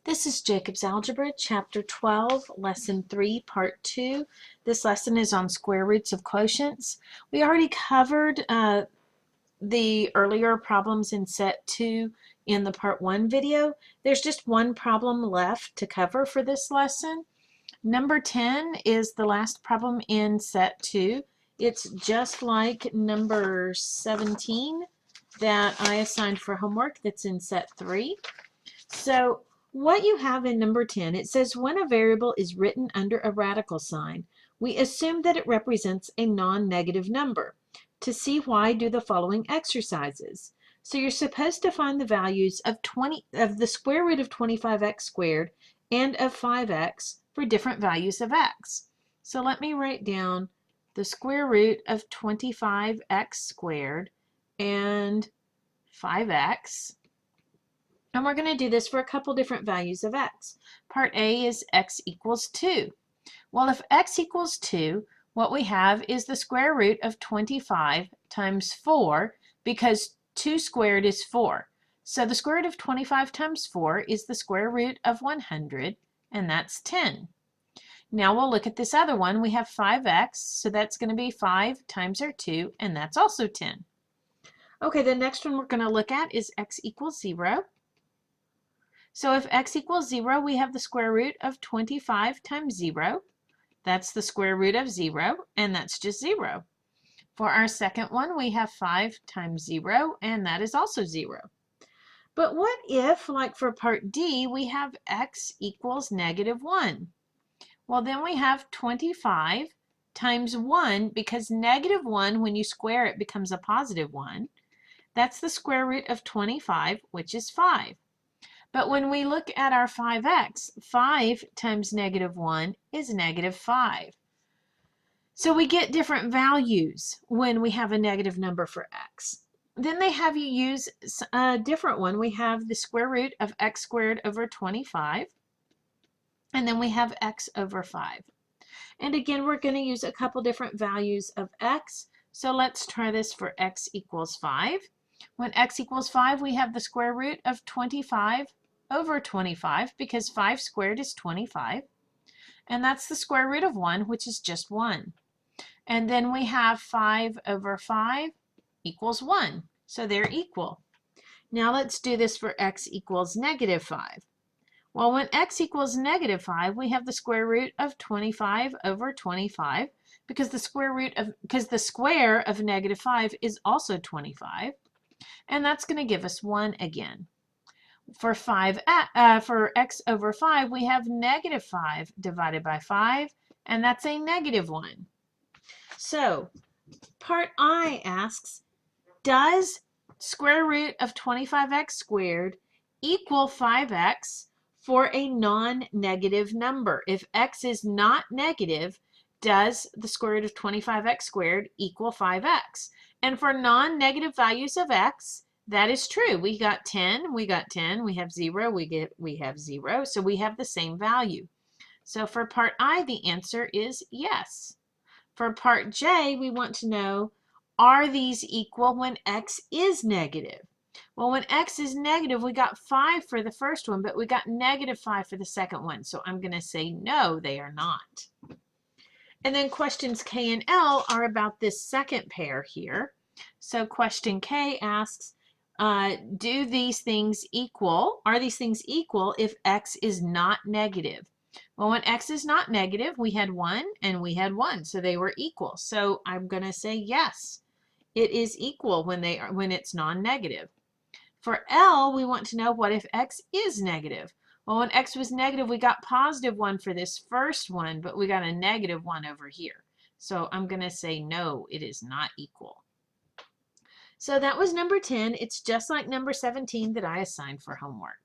This is Jacob's Algebra, Chapter 12, Lesson 3, Part 2. This lesson is on square roots of quotients. We already covered the earlier problems in Set 2 in the Part 1 video. There's just one problem left to cover for this lesson. Number 10 is the last problem in Set 2. It's just like number 17 that I assigned for homework that's in Set 3. So what you have in number 10, it says when a variable is written under a radical sign, we assume that it represents a non-negative number. To see why, do the following exercises. So you're supposed to find the values of the square root of 25x squared and of 5x for different values of x. So let me write down the square root of 25x squared and 5x. And we're going to do this for a couple different values of x. Part A is x equals 2. Well, if x equals 2, what we have is the square root of 25 times 4, because 2 squared is 4. So the square root of 25 times 4 is the square root of 100, and that's 10. Now we'll look at this other one. We have 5x, so that's going to be 5 times our 2, and that's also 10. Okay, the next one we're going to look at is x equals 0. So if x equals 0, we have the square root of 25 times 0. That's the square root of 0, and that's just 0. For our second one, we have 5 times 0, and that is also 0. But what if, like for part D, we have x equals negative 1? Well, then we have 25 times 1, because negative 1, when you square it, becomes a positive 1. That's the square root of 25, which is 5. But when we look at our 5x, 5 times negative 1 is negative 5. So we get different values when we have a negative number for x. Then they have you use a different one. We have the square root of x squared over 25. And then we have x over 5. And again, we're going to use a couple different values of x. So let's try this for x equals 5. When x equals 5, we have the square root of 25 over 25, because 5 squared is 25. And that's the square root of 1, which is just 1. And then we have 5 over 5 equals 1. So they're equal. Now let's do this for x equals negative 5. Well, when x equals negative 5, we have the square root of 25 over 25, because the square of negative 5 is also 25. And that's going to give us 1 again. For x over 5, we have negative 5 divided by 5, and that's a negative 1. So part I asks, does square root of 25x squared equal 5x for a non-negative number? If x is not negative, does the square root of 25x squared equal 5x? And for non-negative values of x, that is true. We got 10, we got 10, we have 0, we have 0, so we have the same value. So for part I, the answer is yes. For part J, we want to know, are these equal when x is negative? Well, when x is negative, we got 5 for the first one, but we got negative 5 for the second one. So I'm going to say no, they are not. And then questions K and L are about this second pair here. So question K asks, do these things equal? Are these things equal if x is not negative? Well, when x is not negative, we had 1 and we had 1, so they were equal. So I'm going to say yes, it is equal when it's non-negative. For L, we want to know what if x is negative. Well, when x was negative, we got positive 1 for this first one, but we got a negative 1 over here. So I'm going to say no, it is not equal. So that was number 10. It's just like number 17 that I assigned for homework.